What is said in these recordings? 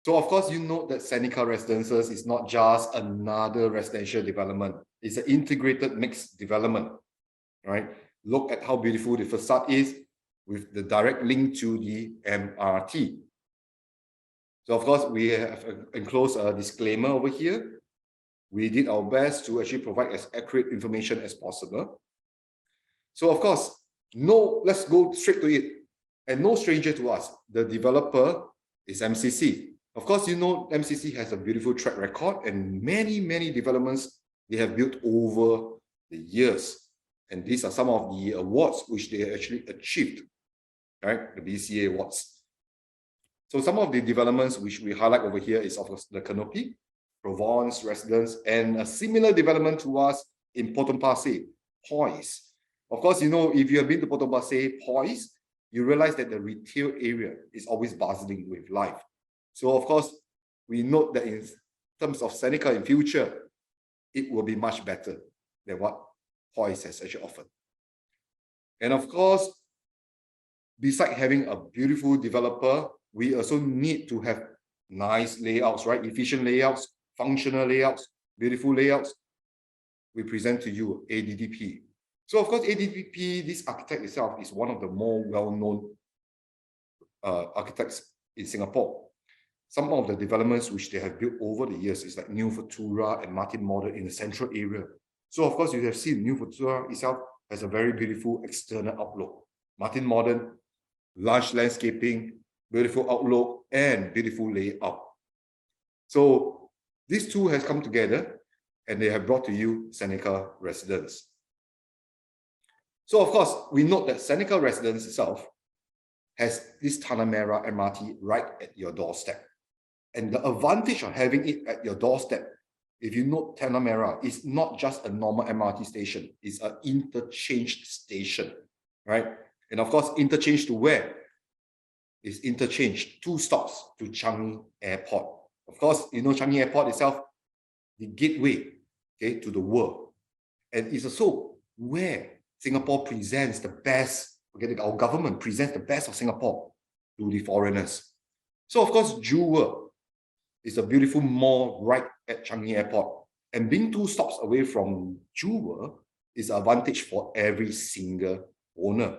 So of course, you know that Sceneca Residences is not just another residential development. It's an integrated mixed development, right? Look at how beautiful the facade is with the direct link to the MRT. So of course, we have enclosed a disclaimer over here. We did our best to actually provide as accurate information as possible. So of course, let's go straight to it. And no stranger to us, the developer is MCC. Of course, you know MCC has a beautiful track record and many, many developments they have built over the years. And these are some of the awards which they actually achieved, right? The BCA awards. So some of the developments which we highlight over here is of course the Canopy, Provence Residence, and a similar development to us in Potong Pasir, Poise. Of course, you know, if you have been to Potong Pasir, Poise, you realize that the retail area is always bustling with life. So of course, we note that in terms of Seneca in future, it will be much better than what Poise has actually offered. And of course, besides having a beautiful developer, we also need to have nice layouts, right? Efficient layouts, functional layouts, beautiful layouts. We present to you ADDP. So of course, ADDP, this architect itself is one of the more well-known architects in Singapore. Some of the developments which they have built over the years is like New Futura and Martin Modern in the central area. So of course, you have seen New Futura itself has a very beautiful external outlook. Martin Modern, large landscaping, beautiful outlook, and beautiful layout. So these two has come together and they have brought to you Sceneca Residence. So of course, we note that Sceneca Residence itself has this Tanah Merah MRT right at your doorstep. And the advantage of having it at your doorstep, if you note Tanah Merah, is not just a normal MRT station, it's an interchange station, right? And of course, interchange to where? Is interchange 2 stops to Changi Airport. Of course, you know Changi Airport itself, the gateway, okay, to the world. And it's also where Singapore presents the best, okay, our government presents the best of Singapore to the foreigners. So of course, Jewel is a beautiful mall right at Changi Airport. And being 2 stops away from Jewel is an advantage for every single owner.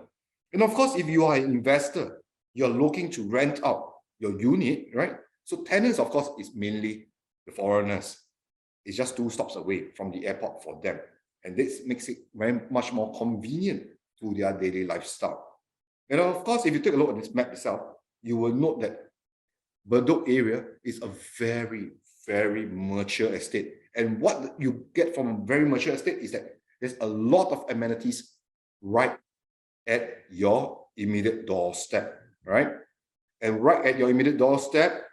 And of course, if you are an investor, you're looking to rent out your unit, right? So tenants, of course, is mainly the foreigners. It's just 2 stops away from the airport for them. And this makes it very much more convenient to their daily lifestyle. And of course, if you take a look at this map itself, you will note that Bedok area is a very, very mature estate. And what you get from a very mature estate is that there's a lot of amenities right at your immediate doorstep, right? And right at your immediate doorstep,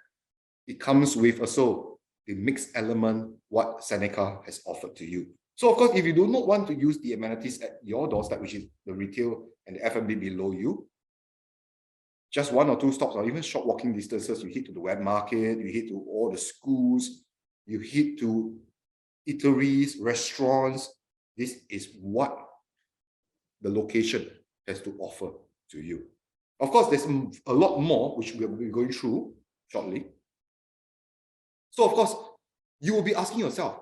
it comes with also the mixed element what Seneca has offered to you. So of course, if you do not want to use the amenities at your doorstep, which is the retail and the F&B below you, just 1 or 2 stops or even short walking distances, you hit to the wet market, you hit to all the schools, you hit to eateries, restaurants. This is what the location has to offer to you. Of course, there's a lot more which we'll be going through shortly. So of course, you will be asking yourself,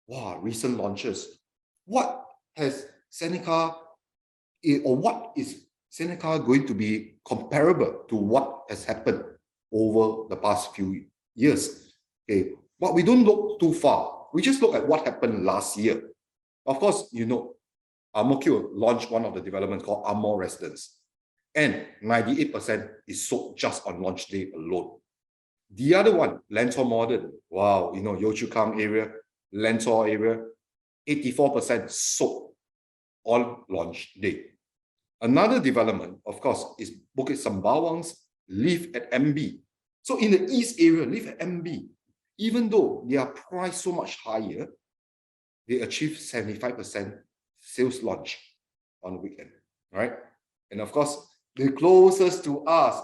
wow, recent launches. What has Seneca, or what is Seneca going to be comparable to what has happened over the past few years? Okay, but we don't look too far. We just look at what happened last year. Of course, you know, Ang Mo Kio launched one of the developments called Amor Residence. And 98% is sold just on launch day alone. The other one, Lentor Modern, wow, you know, Yio Chu Kang area, Lentor area, 84% sold on launch day. Another development, of course, is Bukit Sembawang's Live at MB. So in the east area, Live at MB, even though they are priced so much higher, they achieve 75% sales launch on the weekend, right? And of course, the closest to us,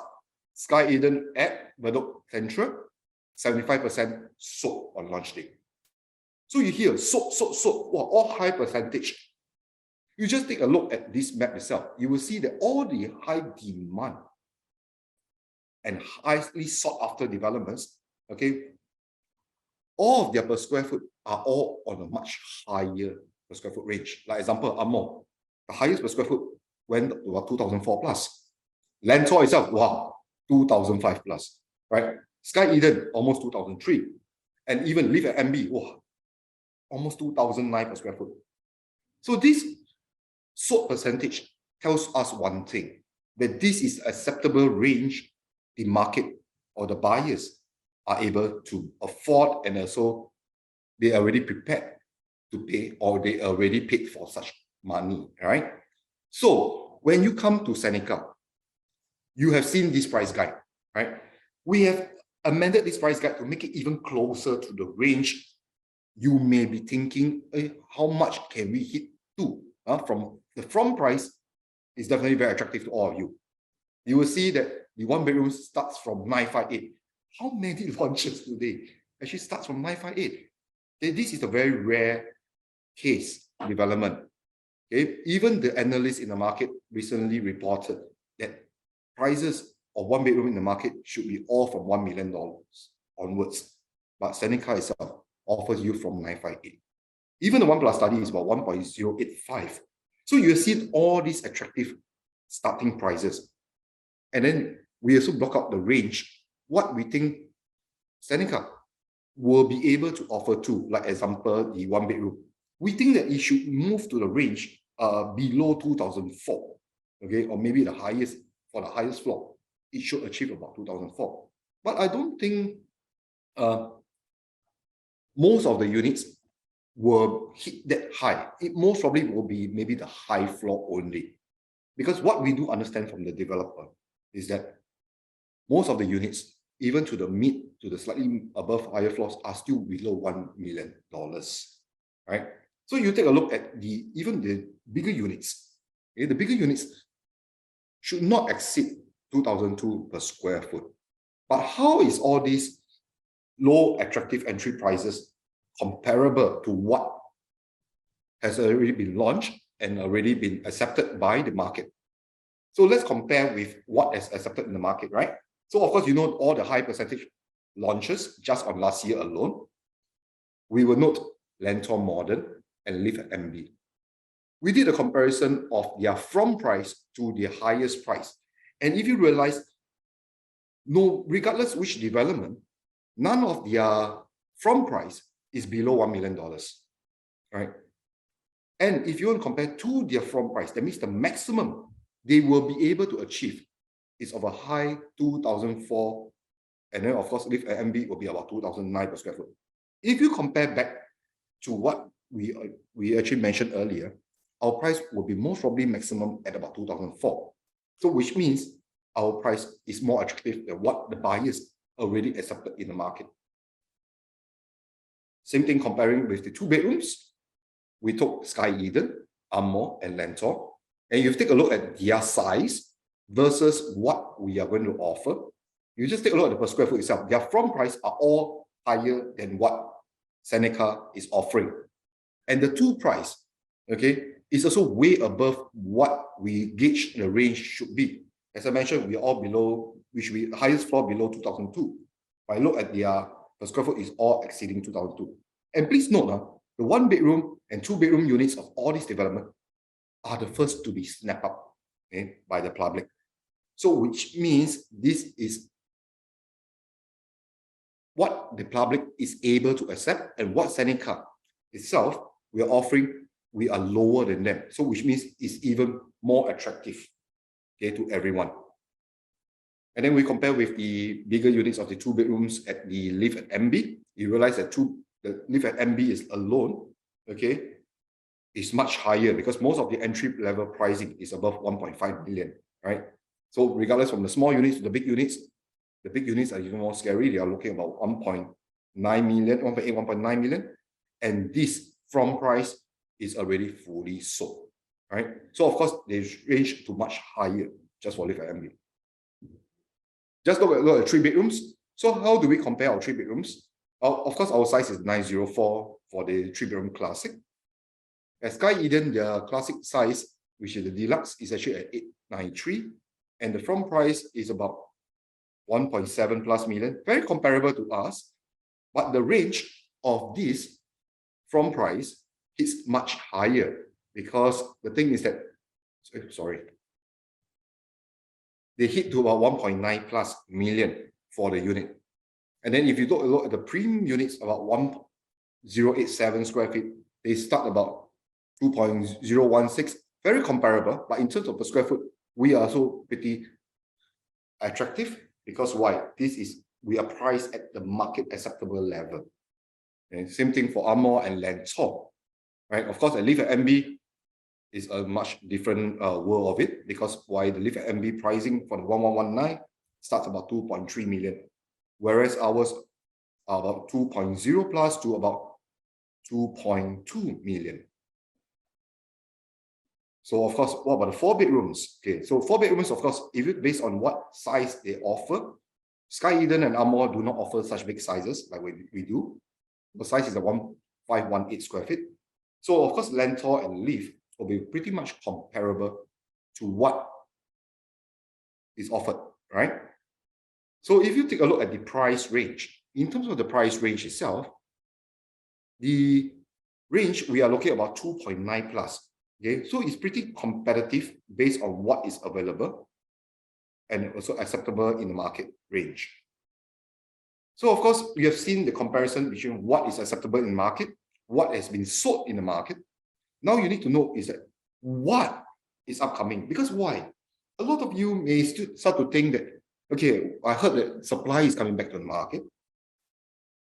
Sky Eden at Bedok Central, 75% sold on launch day. So you hear sold, wow, all high percentage. You just take a look at this map itself. You will see that all the high demand and highly sought after developments okay, all of their per square foot are all on a much higher per square foot range. Like example, Amor, the highest per square foot went to about 2004 plus. Lentor itself, wow, 2005 plus, right? Sky Eden, almost 2003. And even Live at MB, wow, almost 2009 per square foot. So this sold percentage tells us one thing, that this is acceptable range the market or the buyers are able to afford, and also they are already prepared to pay, or they already paid for such money, right? So when you come to Seneca, you have seen this price guide, right? We have amended this price guide to make it even closer to the range you may be thinking, how much can we hit to? From the price is definitely very attractive to all of you. You will see that the one bedroom starts from 958. How many launches today actually starts from 958? Okay, this is a very rare case development. Okay, even the analysts in the market recently reported that prices of one bedroom in the market should be all from $1 million onwards. But Seneca itself offers you from 958. Even the 1+ study is about 1.085. So you see all these attractive starting prices. And then we also block out the range, what we think Seneca will be able to offer to, like example, the one bedroom. We think that it should move to the range below 2004, okay, or maybe the highest, for the highest floor, it should achieve about 2004. But I don't think most of the units will hit that high. It most probably will be maybe the high floor only. Because what we do understand from the developer is that most of the units, even to the mid, to the slightly above higher floors, are still below $1 million, right? So you take a look at even the bigger units. Okay? The bigger units should not exceed 2002 per square foot. But how is all these low attractive entry prices comparable to what has already been launched and already been accepted by the market? So let's compare with what is accepted in the market, right? So of course, you know all the high percentage launches just on last year alone. We will note Lentor Modern and Live at MB. We did a comparison of their from price to the highest price. And if you realize, no, regardless which development, none of their from price is below $1 million, right? And if you want to compare to their from price, that means the maximum they will be able to achieve is of a high 2004, and then of course Live at MB will be about 2009 per square foot. If you compare back to what we actually mentioned earlier, our price will be most probably maximum at about 2004. So which means our price is more attractive than what the buyers already accepted in the market. Same thing comparing with the 2 bedrooms. We took Sky Eden, Amor, and Lentor. And you take a look at their size versus what we are going to offer. You just take a look at the per square foot itself. Their from price are all higher than what Seneca is offering. And the 2 price, okay, is also way above what we gauge the range should be. As I mentioned, we are all below, which we highest floor below 2002. If I look at their per square foot is all exceeding 2002. And please note, the 1 bedroom and 2 bedroom units of all these development are the first to be snapped up, okay, by the public. So which means this is what the public is able to accept, and what Seneca itself we are offering, we are lower than them. So which means it's even more attractive, okay, to everyone. And then we compare with the bigger units of the 2 bedrooms at the Live at MB. You realize that the Live at MB is alone, okay, is much higher because most of the entry level pricing is above 1.5 million, right? So regardless from the small units to the big units are even more scary. They are looking about 1.9 million, 1.8, 1.9 million. And this from price is already fully sold, right? So of course, they range to much higher just for Live at MB. Just look at 3 bedrooms. So how do we compare our 3 bedrooms? Of course, our size is 904 for the 3 bedroom classic. At Sky Eden, the classic size, which is the deluxe, is actually at 893. And the from price is about 1.7 plus million, very comparable to us, but the range of this from price is much higher because the thing is that, sorry, they hit to about 1.9 plus million for the unit. And then if you look at the premium units, about 1,087 square feet, they start about 2.016, very comparable, but in terms of per square foot, we are also pretty attractive because why? We are priced at the market acceptable level. And same thing for Amor and Lentor, right? Of course, a Live at MB is a much different world of it because why the Live at MB pricing for the 1119 starts about 2.3 million, whereas ours are about 2.0 plus to about 2.2 million. So of course, what about the 4 bedrooms? Okay, so 4 bedrooms, of course, if it's based on what size they offer, Sky Eden and Amor do not offer such big sizes like we do. The size is a 1518 square feet. So of course, Lentor and Live will be pretty much comparable to what is offered, right? So if you take a look at the price range, in terms of the price range itself, the range we are looking at about 2.9 plus. Okay, so it's pretty competitive based on what is available and also acceptable in the market range. So of course, we have seen the comparison between what is acceptable in the market, what has been sold in the market. Now you need to know is that what is upcoming. Because why? A lot of you may still start to think that, okay, I heard that supply is coming back to the market.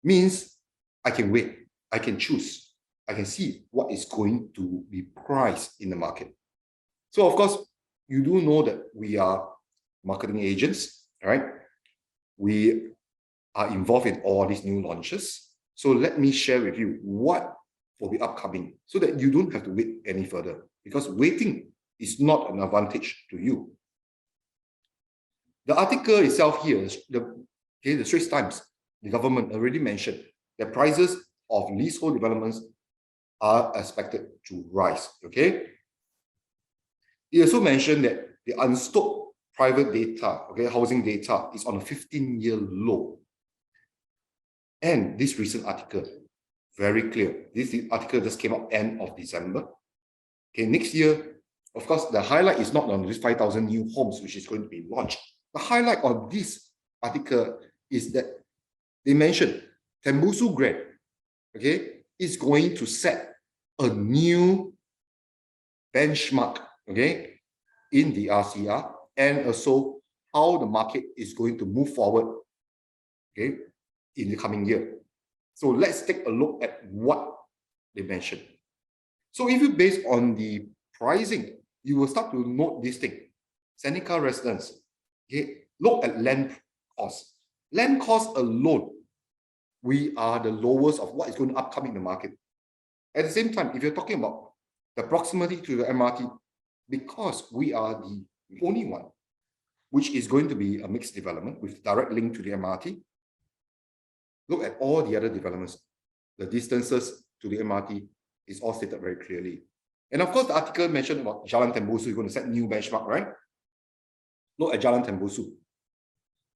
Means I can wait, I can choose. I can see what is going to be priced in the market. So of course, you do know that we are marketing agents, right? We are involved in all these new launches. So let me share with you what will be upcoming so that you don't have to wait any further because waiting is not an advantage to you. The article itself here, the Straits Times, the government already mentioned that prices of leasehold developments are expected to rise, okay? He also mentioned that the unstocked private data, okay, housing data is on a 15-year low. And this recent article, very clear. This article just came out end of December. Okay, next year, of course, the highlight is not on these 5,000 new homes, which is going to be launched. The highlight of this article is that they mentioned Tembusu Grand, okay, is going to set a new benchmark, okay, in the RCR and also how the market is going to move forward, okay, in the coming year. So let's take a look at what they mentioned. So if you base on the pricing, you will start to note this thing. Sceneca Residence, okay, look at land cost. Land cost alone, we are the lowest of what is going to upcome in the market. At the same time, if you're talking about the proximity to the MRT, because we are the only one which is going to be a mixed development with direct link to the MRT, look at all the other developments. The distances to the MRT is all stated very clearly. And of course, the article mentioned about Jalan Tembusu is going to set new benchmark, right? Look at Jalan Tembusu.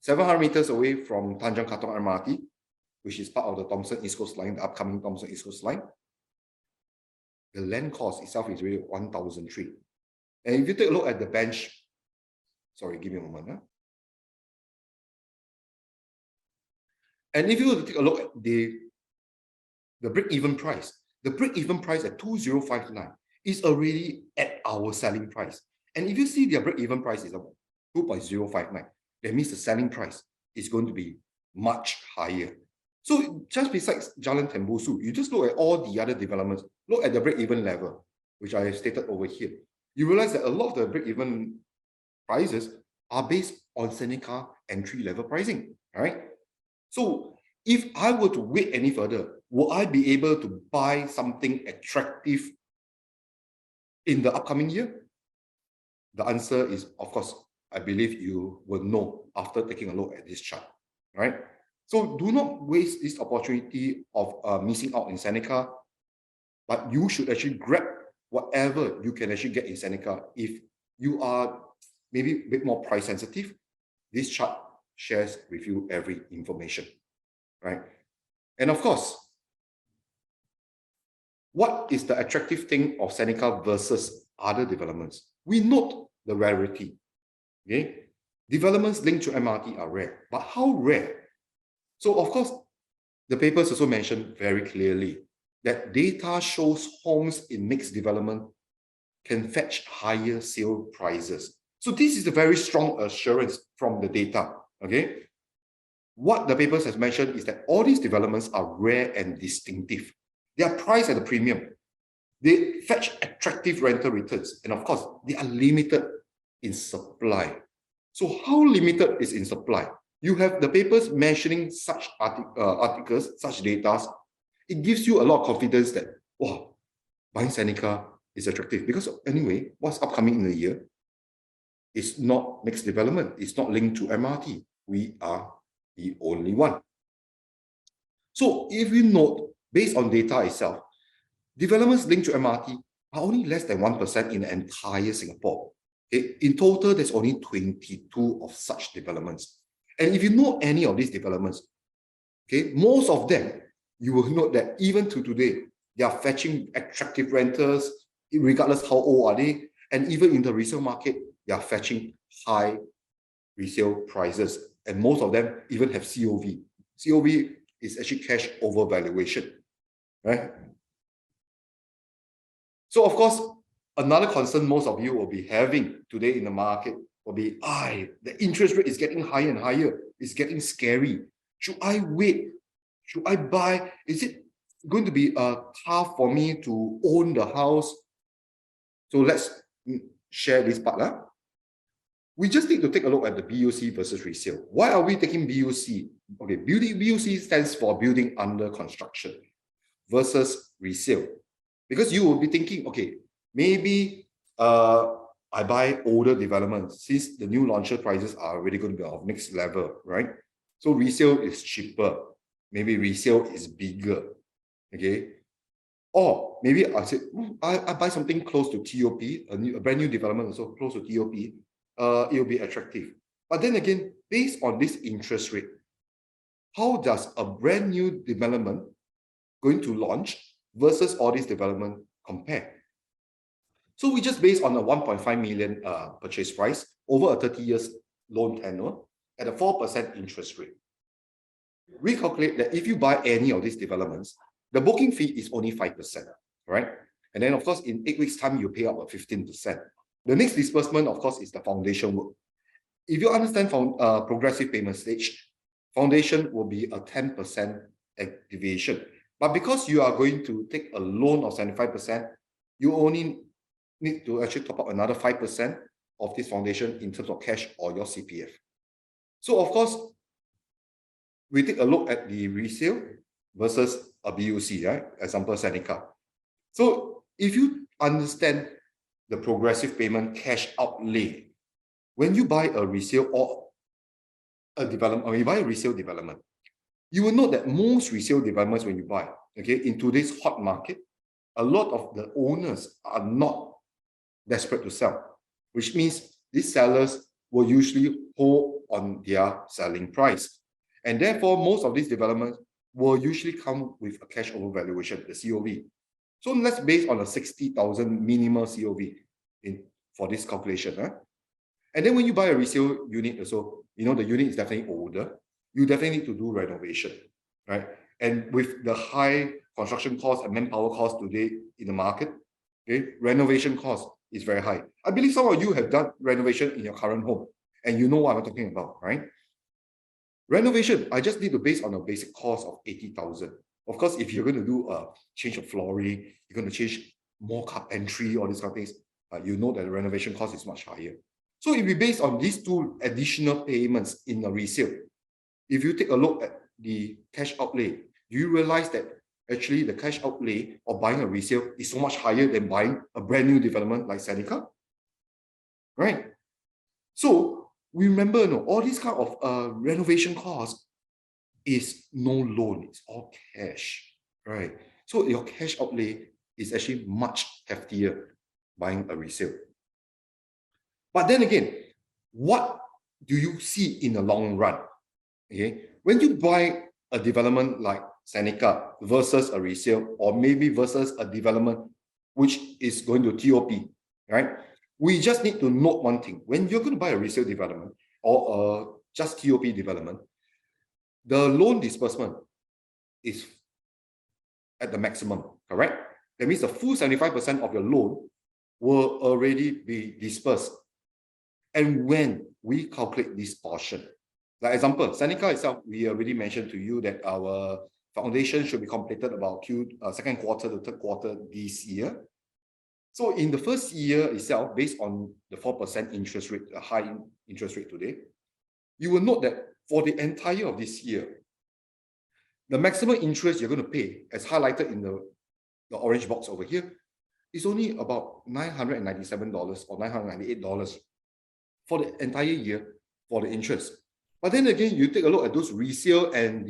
700 meters away from Tanjung Katong MRT, which is part of the Thomson East Coast Line, the upcoming Thomson East Coast Line. The land cost itself is really 1,003. And if you take a look at the bench, sorry, give me a moment. And if you take a look at the break-even price, the break-even price at 2,059 is already at our selling price. And if you see their break-even price is about 2.059, that means the selling price is going to be much higher. So just besides Jalan Tembusu, you just look at all the other developments, look at the break-even level, which I have stated over here. You realize that a lot of the break-even prices are based on Seneca entry-level pricing, right? So if I were to wait any further, will I be able to buy something attractive in the upcoming year? The answer is, of course, I believe you will know after taking a look at this chart, right? So do not waste this opportunity of missing out in Seneca, but you should actually grab whatever you can actually get in Seneca. If you are maybe a bit more price sensitive, this chart shares with you every information, right? And of course, what is the attractive thing of Seneca versus other developments? We note the rarity, okay? Developments linked to MRT are rare, but how rare? So of course, the papers also mentioned very clearly that data shows homes in mixed development can fetch higher sale prices. So this is a very strong assurance from the data, okay? What the papers has mentioned is that all these developments are rare and distinctive. They are priced at a premium. They fetch attractive rental returns. And of course, they are limited in supply. So how limited is in supply? You have the papers mentioning such articles, such data. It gives you a lot of confidence that, wow, buying Seneca is attractive. Because anyway, what's upcoming in the year is not mixed development. It's not linked to MRT. We are the only one. So if we note, based on data itself, developments linked to MRT are only less than 1% in the entire Singapore. Okay? In total, there's only 22 of such developments. And if you know any of these developments, okay, most of them, you will note that even to today, they are fetching attractive renters, regardless how old are they, and even in the resale market, they are fetching high resale prices. And most of them even have COV. COV is actually cash over valuation, right? So of course, another concern most of you will be having today in the market will be, the interest rate is getting higher and higher. It's getting scary. Should I wait? Should I buy? Is it going to be tough for me to own the house? So let's share this part. We just need to take a look at the BUC versus resale. Why are we taking BUC? Okay, BUC stands for building under construction versus resale. Because you will be thinking, okay, maybe I buy older developments since the new launcher prices are already going to be of next level, right? So resale is cheaper. Maybe resale is bigger, okay? Or maybe I say, I buy something close to TOP, a brand new development also close to TOP, it will be attractive. But then again, based on this interest rate, how does a brand new development going to launch versus all this development compare? So we just based on a 1.5 million purchase price over a 30 years loan tenure at a 4% interest rate. We calculate that if you buy any of these developments, the booking fee is only 5%, right? And then of course, in 8 weeks time, you pay up 15%. The next disbursement, of course, is the foundation work. If you understand from progressive payment stage, foundation will be a 10% activation. But because you are going to take a loan of 75%, you only need to actually top up another 5% of this foundation in terms of cash or your CPF. So of course, we take a look at the resale versus a BUC, right? Example, Seneca. So if you understand the progressive payment cash outlay, when you buy a resale or a development, or you buy a resale development, you will note that most resale developments when you buy, okay, in today's hot market, a lot of the owners are not desperate to sell, which means these sellers will usually hold on their selling price. And therefore, most of these developments will usually come with a cash over valuation, the COV. So let's base on a 60,000 minimal COV for this calculation. And then when you buy a resale unit also, you know, the unit is definitely older. You definitely need to do renovation, right? And with the high construction costs and manpower costs today in the market, okay, renovation cost is very high. I believe some of you have done renovation in your current home, and you know what I'm talking about, right? Renovation, I just need to base on a basic cost of 80,000. Of course, if you're going to do a change of flooring, you're going to change more carpentry, all these kind of things, you know that the renovation cost is much higher. So if we base on these two additional payments in a resale, if you take a look at the cash outlay, do you realize that actually the cash outlay of buying a resale is so much higher than buying a brand new development like Seneca? Right? So we remember, no, all these kind of renovation costs is no loan, it's all cash, right? So your cash outlay is actually much heftier buying a resale. But then again, what do you see in the long run? Okay, when you buy a development like Seneca versus a resale, or maybe versus a development which is going to TOP, right? We just need to note one thing. When you're going to buy a resale development or just TOP development, the loan disbursement is at the maximum, correct? That means the full 75% of your loan will already be dispersed. And when we calculate this portion, like example, Seneca itself, we already mentioned to you that our foundation should be completed about second quarter to third quarter this year. So in the first year itself, based on the 4% interest rate, a high interest rate today, you will note that for the entire of this year, the maximum interest you're going to pay, as highlighted in the orange box over here, is only about $997 or $998 for the entire year for the interest. But then again, you take a look at those resale and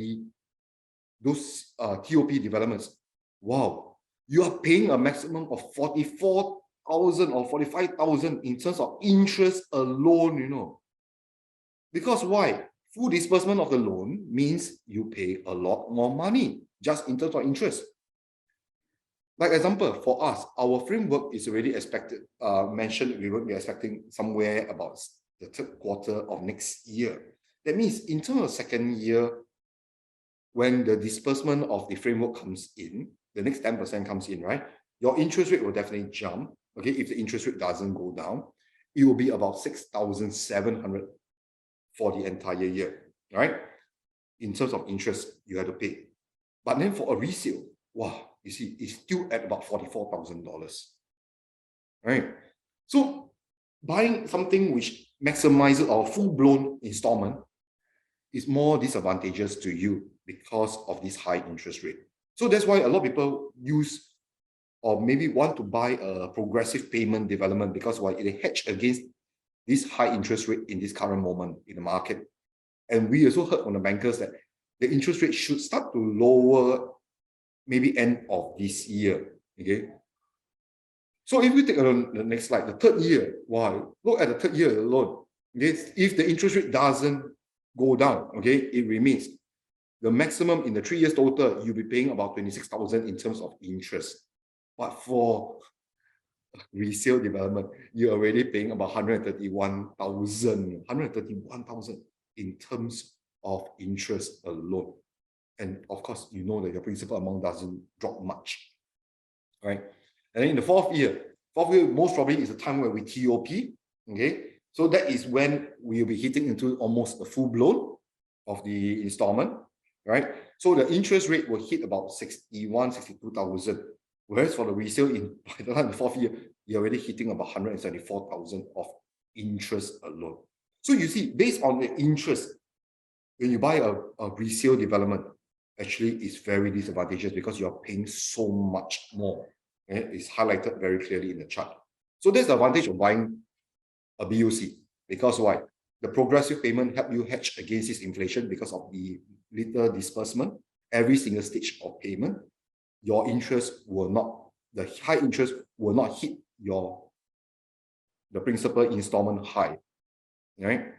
those TOP developments. Wow, you are paying a maximum of 44,000 or 45,000 in terms of interest alone, you know. Because why? Full disbursement of the loan means you pay a lot more money just in terms of interest. Like example, for us, our framework is already expected, mentioned we will be expecting somewhere about the third quarter of next year. That means in terms of second year, when the disbursement of the framework comes in, the next 10% comes in, right? Your interest rate will definitely jump. Okay, if the interest rate doesn't go down, it will be about 6,700 for the entire year, right? In terms of interest you have to pay. But then for a resale, wow, you see, it's still at about $44,000, right? So buying something which maximizes our full-blown installment is more disadvantageous to you because of this high interest rate. So that's why a lot of people use or maybe want to buy a progressive payment development, because why? They hedge against this high interest rate in this current moment in the market. And we also heard from the bankers that the interest rate should start to lower maybe end of this year. Okay. So if we take on the next slide, the third year, wow, look at the third year alone. Okay, if the interest rate doesn't go down, okay, it remains. The maximum in the 3 years total, you'll be paying about 26,000 in terms of interest. But for resale development, you're already paying about 131,000 in terms of interest alone. And of course, you know that your principal amount doesn't drop much, right? And then in the fourth year most probably is the time where we TOP, okay? So that is when we'll be hitting into almost the full blown of the installment, right? So the interest rate will hit about 62,000. Whereas for the resale by the time the fourth year, you're already hitting about 174,000 of interest alone. So you see, based on the interest, when you buy a resale development, actually it's very disadvantageous because you're paying so much more. Okay? It's highlighted very clearly in the chart. So that's the advantage of buying a BUC. Because why? The progressive payment help you hedge against this inflation because of the little disbursement, every single stage of payment. Your interest will not, the high interest will not hit the principal installment high, right?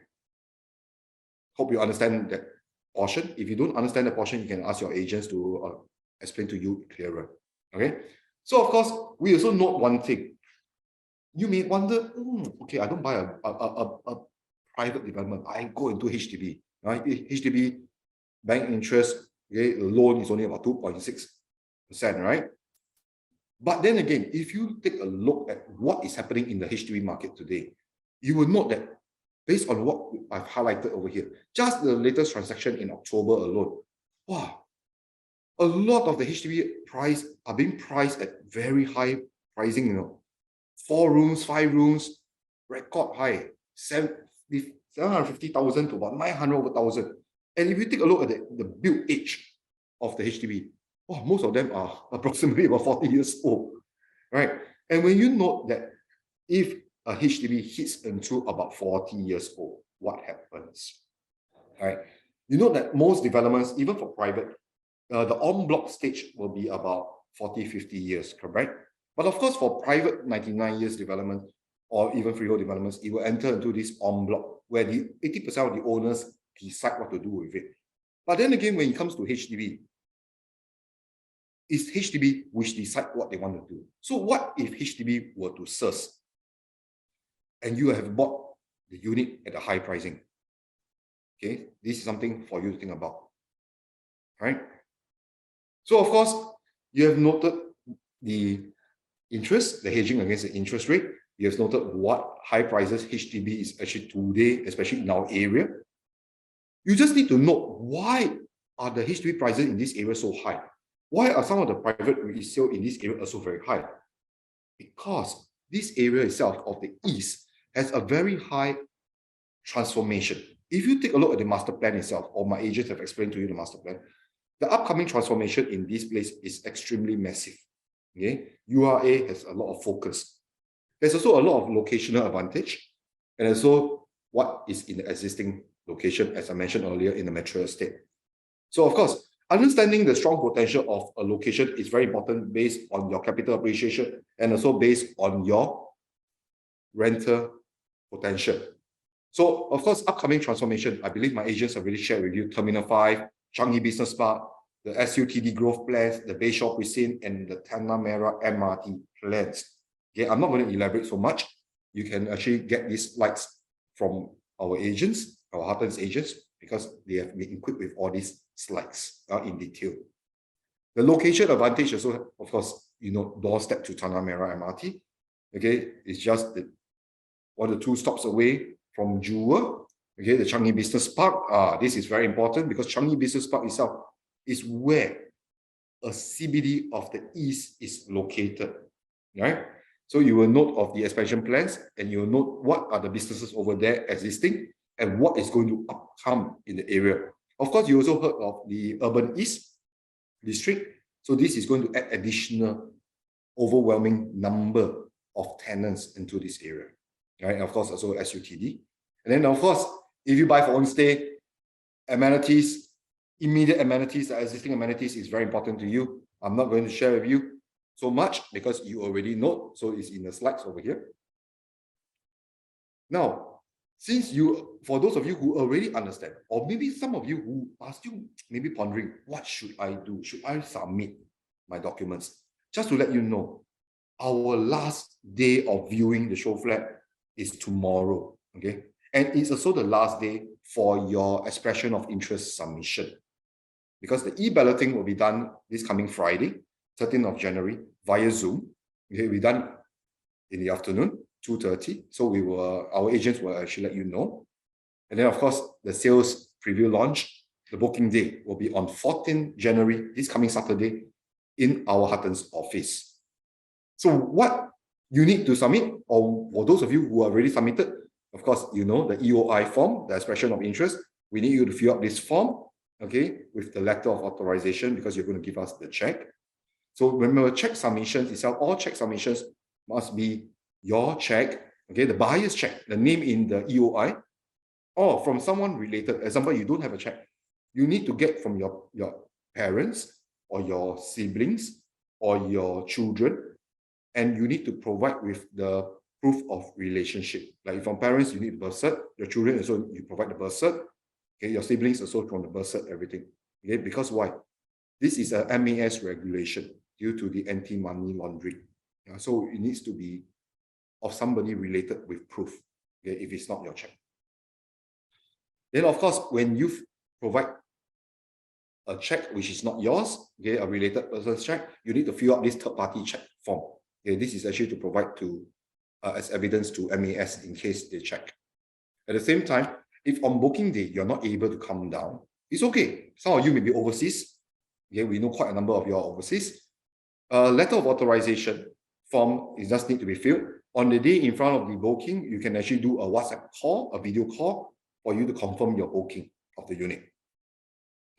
Hope you understand that portion. If you don't understand the portion, you can ask your agents to explain to you clearer, okay? So of course, we also note one thing. You may wonder, okay, I don't buy a private development. I go into HDB, right? HDB bank interest, okay, the loan is only about 2.6%, right? But then again, if you take a look at what is happening in the HDB market today, you will note that based on what I've highlighted over here, just the latest transaction in October alone, wow, a lot of the HDB price are being priced at very high pricing, you know, 4 rooms, 5 rooms, record high, 750,000 to about 900,000. And if you take a look at the build age of the HDB, oh, most of them are approximately about 40 years old, right? And when you note that if a HDB hits into about 40 years old, what happens, right? You know that most developments, even for private, the en-bloc stage will be about 40, 50 years, correct? But of course, for private 99 years development or even freehold developments, it will enter into this en bloc where the 80% of the owners decide what to do with it. But then again, when it comes to HDB, it's HDB which decide what they want to do. So what if HDB were to surge and you have bought the unit at a high pricing? Okay, this is something for you to think about, right? So of course, you have noted the interest, the hedging against the interest rate. You have noted what high prices HDB is actually today, especially in our area. You just need to note why are the HDB prices in this area so high? Why are some of the private resale in this area also very high? Because this area itself of the east has a very high transformation. If you take a look at the master plan itself, or my agents have explained to you the master plan, the upcoming transformation in this place is extremely massive. Okay, URA has a lot of focus. There's also a lot of locational advantage, and also what is in the existing location, as I mentioned earlier, in the metro estate. So of course, understanding the strong potential of a location is very important based on your capital appreciation and also based on your rental potential. So of course, upcoming transformation, I believe my agents have already shared with you Terminal 5, Changi Business Park, the SUTD growth plans, the Bayshore Precinct, and the Tanah Merah MRT plans. Okay, I'm not going to elaborate so much. You can actually get these slides from our agents, our Huttons agents, because they have been equipped with all these slides in detail. The location advantage also, of course, doorstep to Tanah Merah MRT. Okay, it's just the 1 or 2 stops away from Jewel. Okay, the Changi Business Park. This is very important because Changi Business Park itself is where a CBD of the East is located, right? So you will note of the expansion plans and you will note what are the businesses over there existing and what is going to upcome in the area. Of course, you also heard of the Urban East District. So this is going to add additional overwhelming number of tenants into this area, right? And of course, also SUTD. And then of course, if you buy for own stay, amenities, immediate amenities, the existing amenities is very important to you. I'm not going to share with you so much because you already know. So it's in the slides over here. Now, for those of you who already understand, or maybe some of you who are still maybe pondering, what should I do? Should I submit my documents? Just to let you know, our last day of viewing the show flat is tomorrow, okay? And it's also the last day for your expression of interest submission, because the e-balloting will be done this coming Friday, 13th of January, via Zoom. Okay, we're done in the afternoon, 2:30. So our agents will actually let you know. And then of course, the sales preview launch, the booking day will be on 14th January, this coming Saturday, in our Huttons office. So what you need to submit, or for those of you who are already submitted, of course, the EOI form, the expression of interest. We need you to fill up this form, okay, with the letter of authorization, because you're going to give us the check. So remember, check submissions itself, all check submissions must be your check, okay, the buyer's check, the name in the EOI, or from someone related. Example, you don't have a check. You need to get from your parents or your siblings or your children, and you need to provide with the proof of relationship. Like from parents, you need birth cert. Your children also, you provide the birth cert. Okay, your siblings also from the birth cert, everything. Okay, because why? This is a MAS regulation due to the anti-money laundering. So it needs to be of somebody related with proof, okay, if it's not your check. Then of course, when you provide a check which is not yours, okay, a related person's check, you need to fill up this third-party check form. Okay, this is actually to provide to as evidence to MAS in case they check. At the same time, if on booking day you're not able to come down, it's okay. Some of you may be overseas. Okay, we know quite a number of you are overseas. Letter of authorization form is just need to be filled. On the day in front of the booking, you can actually do a WhatsApp call, a video call, for you to confirm your booking of the unit.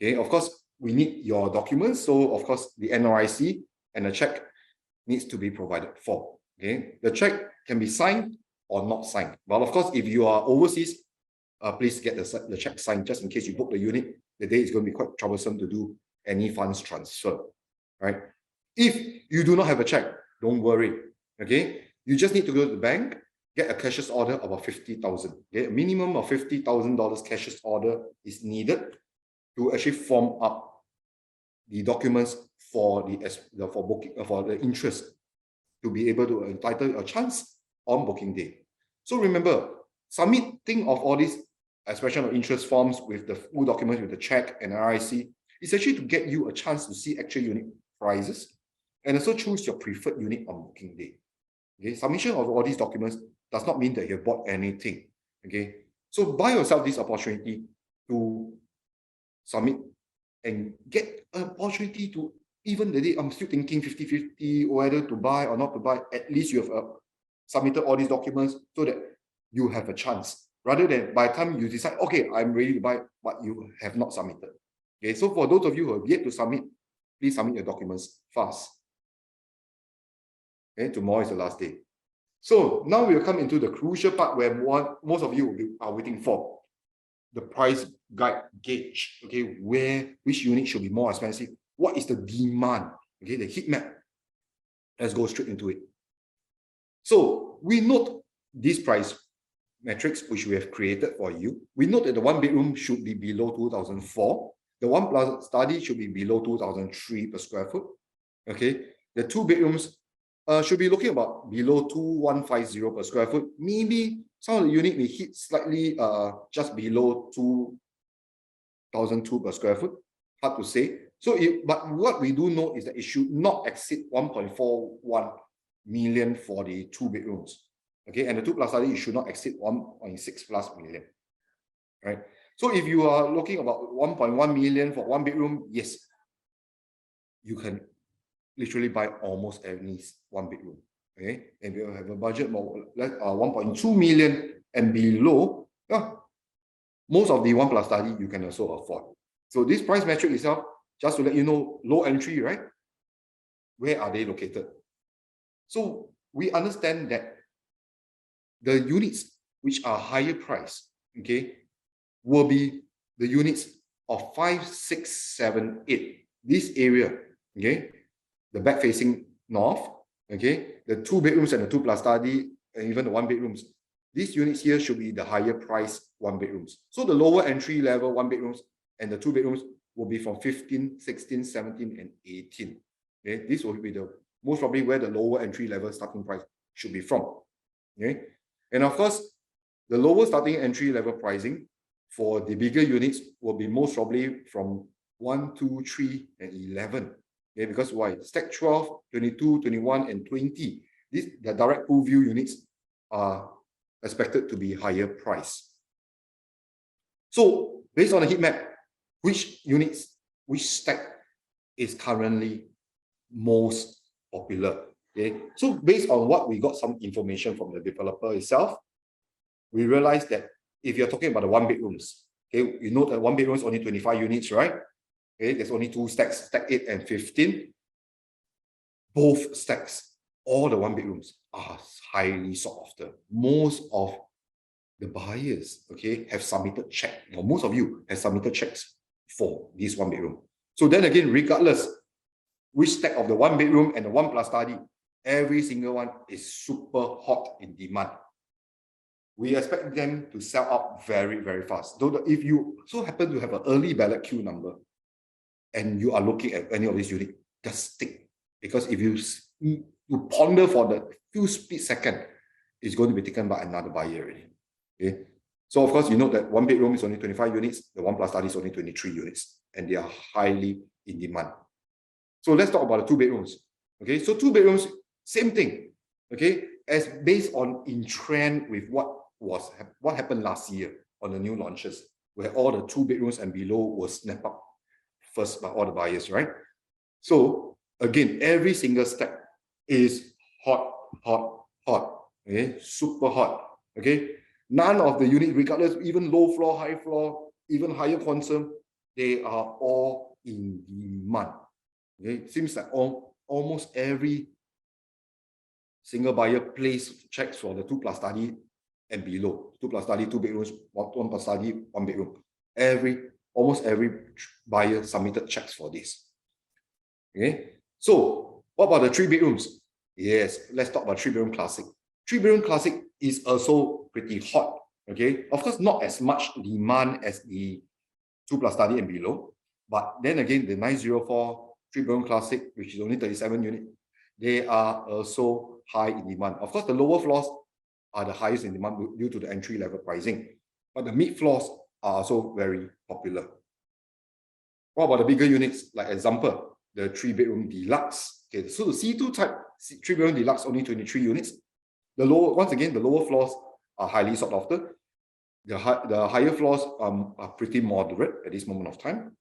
Okay, of course, we need your documents. So of course, the NRIC and the check needs to be provided for. Okay, the check can be signed or not signed. But of course, if you are overseas, please get the check signed just in case you book the unit. The day is going to be quite troublesome to do any funds transfer, right? If you do not have a check, don't worry. Okay, you just need to go to the bank get a cashier's order of about 50,000. Okay, a minimum of $50,000 cashier's order is needed to actually form up the documents for the interest to be able to entitle a chance on booking day. So remember, submitting of all these expression of interest forms with the full documents with the check and RIC is actually to get you a chance to see actual unit prices and also choose your preferred unit on booking day. Okay, submission of all these documents does not mean that you have bought anything. Okay, so buy yourself this opportunity to submit and get an opportunity to, even the day I'm still thinking 50-50 whether to buy or not to buy, at least you have submitted all these documents so that you have a chance, rather than by the time you decide, okay, I'm ready to buy, but you have not submitted. Okay, so for those of you who have yet to submit, please submit your documents fast. Okay, tomorrow is the last day. So now we'll come into the crucial part where most of you are waiting for. The price guide gauge. Okay, which unit should be more expensive? What is the demand? Okay, the heat map. Let's go straight into it. So we note this price metrics which we have created for you. We note that the one bedroom should be below 2,004. The one plus study should be below 2,003 per square foot. Okay, the two bedrooms should be looking about below 2,150 per square foot. Maybe some of the unit may hit slightly just below 2,002 per square foot. Hard to say. So, but what we do know is that it should not exceed 1.41 million for the two bedrooms. Okay, and the two plus study, it should not exceed 1.6 plus million. Right. So if you are looking about 1.1 million for one bedroom, yes, you can literally buy almost any one bedroom. Okay, and if you have a budget more 1.2 million and below, most of the one plus study you can also afford. So this price metric itself, just to let you know, low entry, right? Where are they located? So we understand that the units which are higher price, okay, will be the units of 5, 6, 7, 8. This area, okay, the back facing north, okay, the two bedrooms and the two plus study, and even the one bedrooms. These units here should be the higher price one bedrooms. So the lower entry level one bedrooms and the two bedrooms will be from 15, 16, 17, and 18. Okay, this will be the most probably where the lower entry level starting price should be from. Okay, and of course, the lower starting entry level pricing for the bigger units will be most probably from 1, 2, 3, and 11. Okay, because why? Stack 12, 22, 21, and 20. The direct pool view units are expected to be higher price. So based on the heat map, which units, which stack is currently most popular? Okay, so based on what we got some information from the developer itself, we realized that if you're talking about the one bedrooms, okay, you know that one bedroom is only 25 units, right? Okay, there's only two stacks, stack 8 and 15. Both stacks, all the one bedrooms are highly sought after. Most of the buyers, okay, have submitted check, or most of you have submitted checks for this one bedroom. So then again, regardless which stack of the one bedroom and the one plus study, every single one is super hot in demand. We expect them to sell out very, very fast. Though if you so happen to have an early ballot queue number and you are looking at any of these units, just stick. Because if you ponder for the few split second, it's going to be taken by another buyer already. Okay. So of course, you know that one bedroom is only 25 units, the one plus study is only 23 units, and they are highly in demand. So let's talk about the two bedrooms. Okay, so two bedrooms, same thing. Okay, as based on in trend with what happened last year on the new launches, where all the two bedrooms and below were snapped up first by all the buyers, right? So again, every single stack is hot, hot, hot. Okay, super hot. Okay, none of the units, regardless, even low floor, high floor, even higher quantum, they are all in demand. Okay, it seems like almost every single buyer placed checks for the two plus study and below. Two plus study, two bedrooms, one plus study, one bedroom. Almost every buyer submitted checks for this. Okay, so what about the three bedrooms? Yes, let's talk about three bedroom classic. Three bedroom classic is also pretty hot. Okay, of course, not as much demand as the 2+ study and below, but then again, the 904 3-bedroom classic, which is only 37 units, they are also high in demand. Of course, the lower floors are the highest in demand due to the entry level pricing, but the mid floors are also very popular. What about the bigger units? Like example, the 3-bedroom deluxe. Okay, so the C2 type 3-bedroom deluxe, only 23 units. The lower, once again, the lower floors are highly sought after. The higher floors are pretty moderate at this moment of time.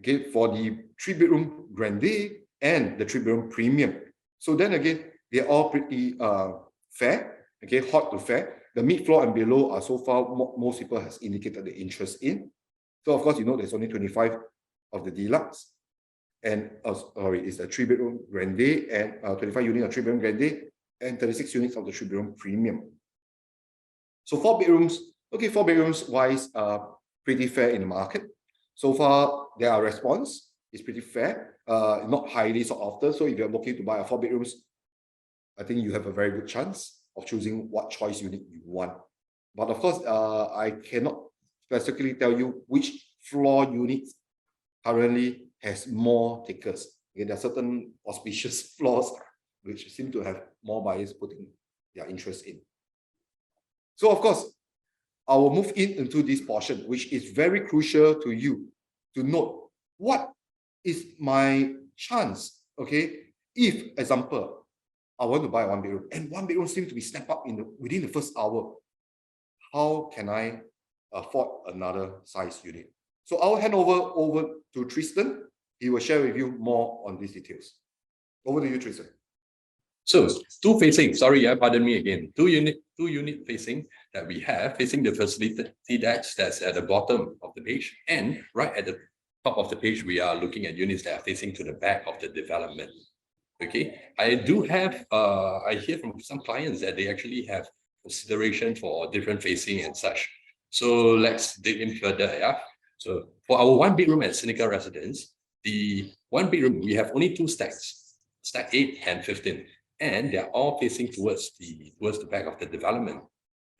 Okay, for the 3-bedroom grande and the 3-bedroom premium. So then again, they're all pretty fair. Okay, hot to fair. The mid floor and below are so far most people has indicated the interest in. So of course, you know, there's only 25 of the deluxe, and sorry, it's a 3-bedroom grande and 25 units of 3-bedroom grande and 36 units of the 3-bedroom premium. So 4 bedrooms, okay, 4 bedrooms wise, pretty fair in the market. So far, their response is pretty fair, not highly sought after. So if you're looking to buy a 4 bedrooms, I think you have a very good chance of choosing what choice unit you want. But of course, I cannot specifically tell you which floor unit currently has more takers. Okay, there are certain auspicious floors which seem to have more buyers putting their interest in. So of course, I will move into this portion, which is very crucial to you to note what is my chance, okay? If, example, I want to buy a 1-bedroom and 1-bedroom seems to be snapped up within the first hour, how can I afford another size unit? So I'll hand over to Tristan. He will share with you more on these details. Over to you, Tristan. So two facing, sorry, pardon me again. Two unit facing that we have, facing the facility decks that's at the bottom of the page, and right at the top of the page, we are looking at units that are facing to the back of the development. Okay, I do have, I hear from some clients that they actually have consideration for different facing and such. So let's dig in further, yeah. So for our 1-bedroom at Sceneca Residence, the 1-bedroom, we have only 2 stacks, stack 8 and 15. And they're all facing towards the back of the development.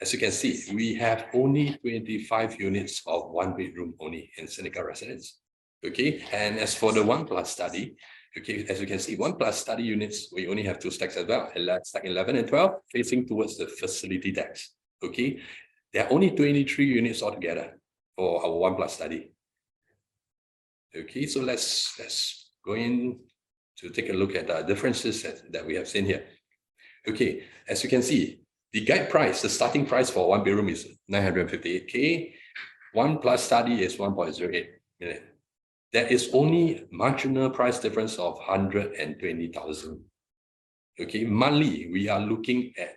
As you can see, we have only 25 units of 1-bedroom only in Sceneca Residence. Okay, and as for the 1+ study, okay, as you can see, 1+ study units, we only have 2 stacks as well, stack 11 and 12 facing towards the facility decks. Okay, there are only 23 units altogether for our 1+ study. Okay, so let's go in to take a look at the differences that we have seen here. Okay, as you can see, the guide price, the starting price for 1-bedroom is 958K. 1+ study is 1.08 million. There is only marginal price difference of 120,000. Okay, monthly, we are looking at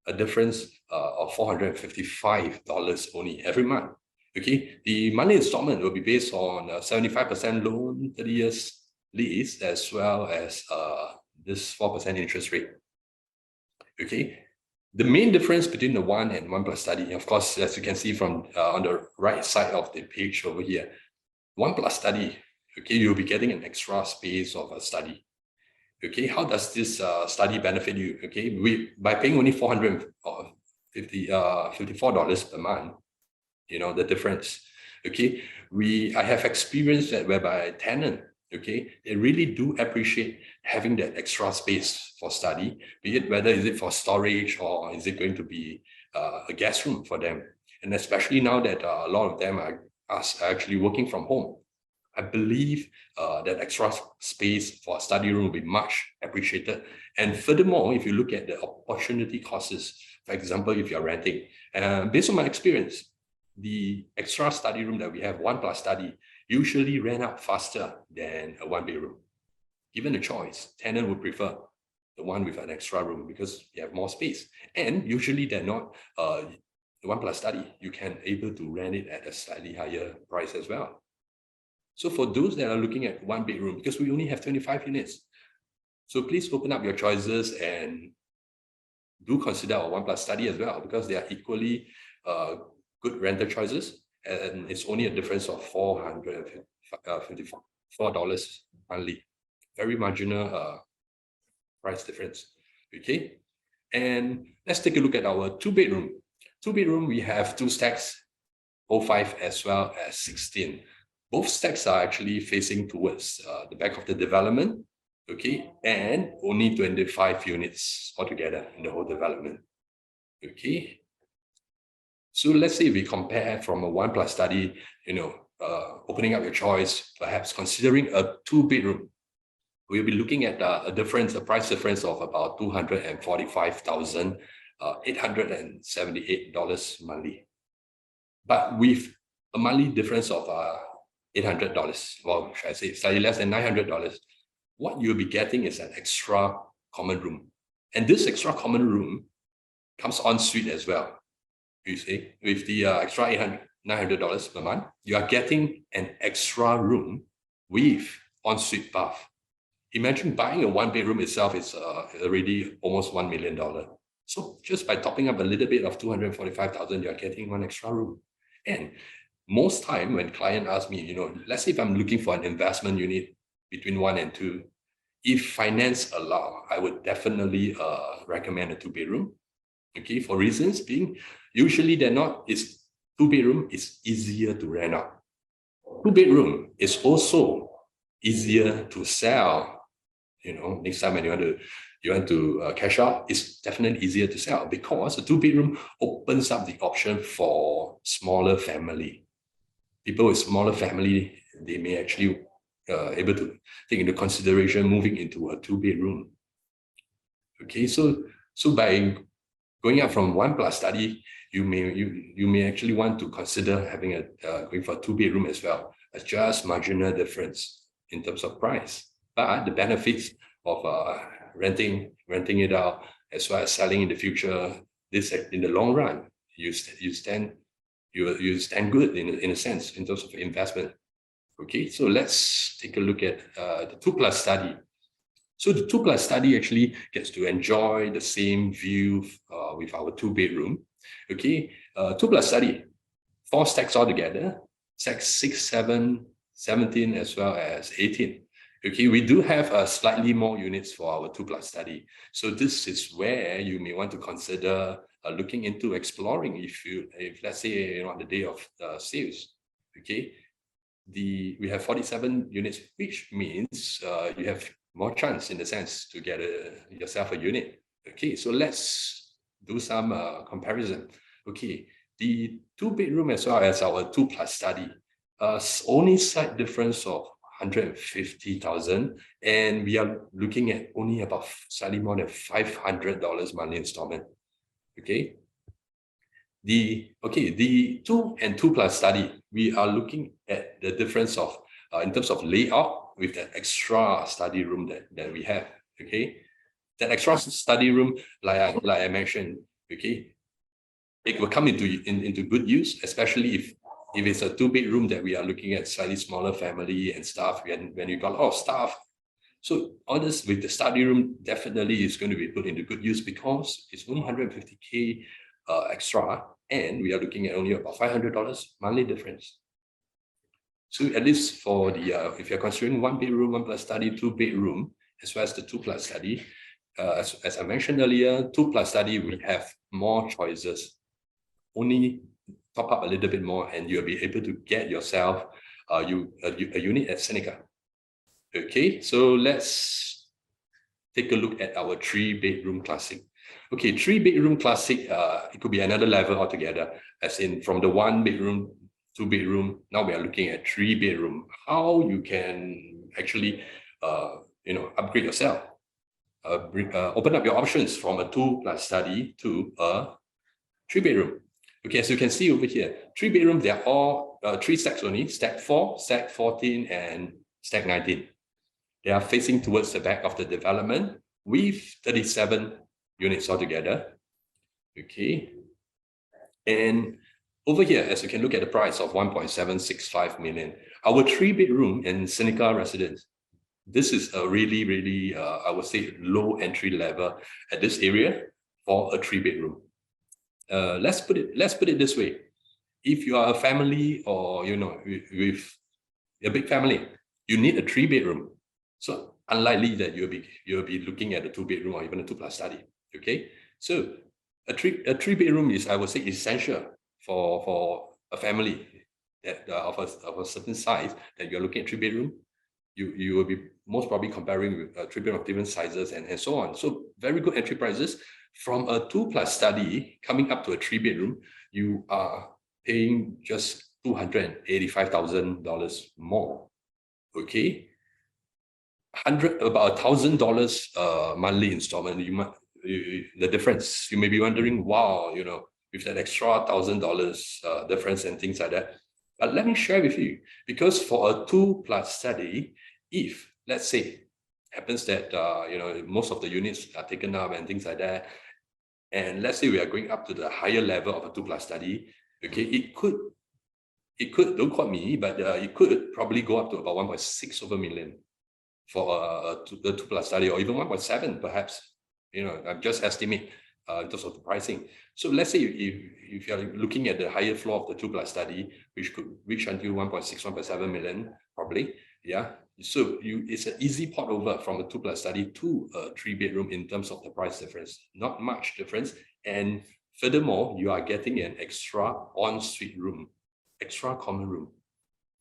a difference of $455 only every month. Okay, the monthly installment will be based on 75% loan, 30 years lease, as well as this 4% interest rate. Okay, the main difference between the 1 and 1+ study, of course, as you can see from on the right side of the page over here, 1+ study, okay, you'll be getting an extra space of a study. Okay, how does this study benefit you? Okay, by paying only $454 per month, you know the difference. Okay, I have experienced that whereby tenant, okay, they really do appreciate having that extra space for study, be it whether is it for storage or is it going to be a guest room for them. And especially now that a lot of them are actually working from home, I believe that extra space for a study room will be much appreciated. And furthermore, if you look at the opportunity costs, for example, if you're renting, based on my experience, the extra study room that we have, 1+ study, usually rent out faster than a 1-bedroom. Given a choice, tenant would prefer the one with an extra room because you have more space. And usually they're not the 1+ study, you can able to rent it at a slightly higher price as well. So for those that are looking at 1-bedroom, because we only have 25 units, so please open up your choices and do consider our 1+ study as well, because they are equally good rental choices, and it's only a difference of $454 monthly. Very marginal price difference. Okay, And let's take a look at our two-bedroom. Two-bedroom, we have two stacks, 05 as well as 16. Both stacks are actually facing towards the back of the development, okay, and only 25 units altogether in the whole development, okay. So let's say we compare from a 1+ study, opening up your choice, perhaps considering a two-bedroom, we'll be looking at a price difference of about $245,878 monthly. But with a monthly difference of $800, well, should I say slightly less than $900, what you'll be getting is an extra common room. And this extra common room comes en suite as well. You see, with the extra $900 per month, you are getting an extra room with en-suite bath. Imagine buying a one-bedroom itself is already almost $1 million. So just by topping up a little bit of $245,000, you're getting one extra room. And most time when client asks me, let's say if I'm looking for an investment unit between 1 and 2, if finance allow, I would definitely recommend a 2-bedroom. Okay, for reasons being, usually two-bedroom is easier to rent out. 2-bedroom is also easier to sell. Next time when you want to cash out, it's definitely easier to sell because a 2-bedroom opens up the option for smaller family. People with smaller family, they may actually able to take into consideration moving into a 2-bedroom. Okay, so by going up from 1+ study, you may actually want to consider having going for a 2-bedroom as well. It's just marginal difference in terms of price, but the benefits of renting it out as well as selling in the future, this in the long run, you stand good in a sense in terms of investment. Okay, so let's take a look at the 2+ study. So the 2+ study actually gets to enjoy the same view with our 2-bedroom. Okay, 2+ study, 4 stacks altogether, stacks 6, 7, 17, as well as 18. Okay, we do have slightly more units for our 2+ study. So this is where you may want to consider looking into exploring if let's say on the day of sales. Okay, we have 47 units, which means you have more chance in the sense to get yourself a unit. Okay, so let's do some comparison. Okay, the 2-bedroom as well as our 2+ study, only slight difference of $150,000, and we are looking at only about slightly more than $500 monthly installment. Okay, the 2 and 2+ study, we are looking at the difference of in terms of layout with that extra study room that we have. Okay, that extra study room, like I mentioned, okay, it will come into good use, especially if it's a 2-bedroom that we are looking at slightly smaller family and stuff, when you got a lot of stuff. So all this with the study room definitely is going to be put into good use because it's only $150K extra, and we are looking at only about $500 monthly difference. So at least for the if you're considering 1-bedroom, 1+ study, 2-bedroom, as well as the 2+ study, as I mentioned earlier, 2+ study, we have more choices. Only top up a little bit more, and you'll be able to get yourself a unit at Seneca. Okay, so let's take a look at our 3-bedroom classic. Okay, 3-bedroom classic, it could be another level altogether, as in from the 1-bedroom, 2-bedroom, now we are looking at 3-bedroom. How you can actually upgrade yourself, open up your options from a 2+ study to a 3-bedroom. Okay, as you can see over here, 3-bedroom, they're all 3 stacks only, stack 4, stack 14, and stack 19. They are facing towards the back of the development with 37 units altogether. Okay, and over here, as you can look at the price of 1.765 million, our 3-bedroom in Sceneca Residence, this is a really, I would say, low entry level at this area for a 3-bedroom. Let's put it this way: if you are a family, or with a big family, you need a 3-bedroom. So unlikely that you'll be looking at a 2-bedroom or even a 2+ study. Okay, So a three bedroom is, I would say, essential for a family that of a certain size that you're looking at 3 bedroom. You will be most probably comparing with a 3 bedroom of different sizes and so on. So very good entry prices. From a 2+ study coming up to a 3 bedroom, you are paying just $285,000 more. Okay, about $1,000 monthly installment. The difference. You may be wondering, wow, with that extra $1,000 difference and things like that. But let me share with you, because for a 2+ study, if let's say happens that most of the units are taken up and things like that, and let's say we are going up to the higher level of a 2+ study, okay, it could, don't quote me, but it could probably go up to about 1.6 million for the 2+ study, or even 1.7 perhaps. I'm just estimate in terms of the pricing. So let's say if you're looking at the higher floor of the 2+ study, which could reach until 1.6, 1.7 million probably. Yeah. So it's an easy port over from a 2+ study to a 3-bedroom in terms of the price difference. Not much difference. And furthermore, you are getting an extra ensuite room, extra common room.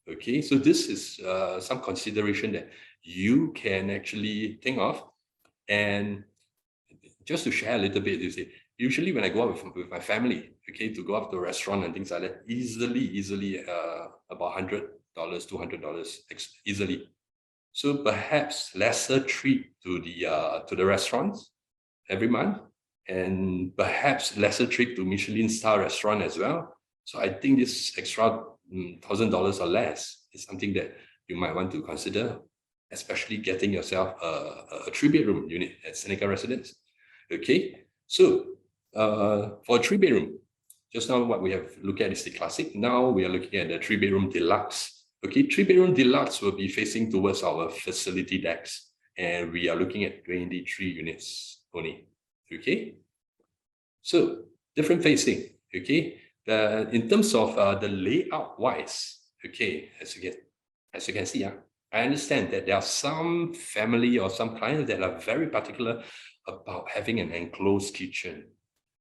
Okay, so this is some consideration that you can actually think of. And just to share a little bit, you see, usually when I go out with my family, okay, to go up to a restaurant and things like that, easily about $100, $200 easily. So perhaps lesser treat to the restaurants every month, and perhaps lesser treat to Michelin star restaurant as well. So I think this extra $1,000 or less is something that you might want to consider, especially getting yourself a 3-bedroom unit at Sceneca Residence. Okay, so for a 3-bedroom, just now what we have looked at is the classic. Now we are looking at the 3-bedroom deluxe. Okay, 3-bedroom deluxe will be facing towards our facility decks, and we are looking at 23 units only. Okay, so different facing. Okay, in terms of the layout wise, okay, as you can see, I understand that there are some family or some clients that are very particular about having an enclosed kitchen.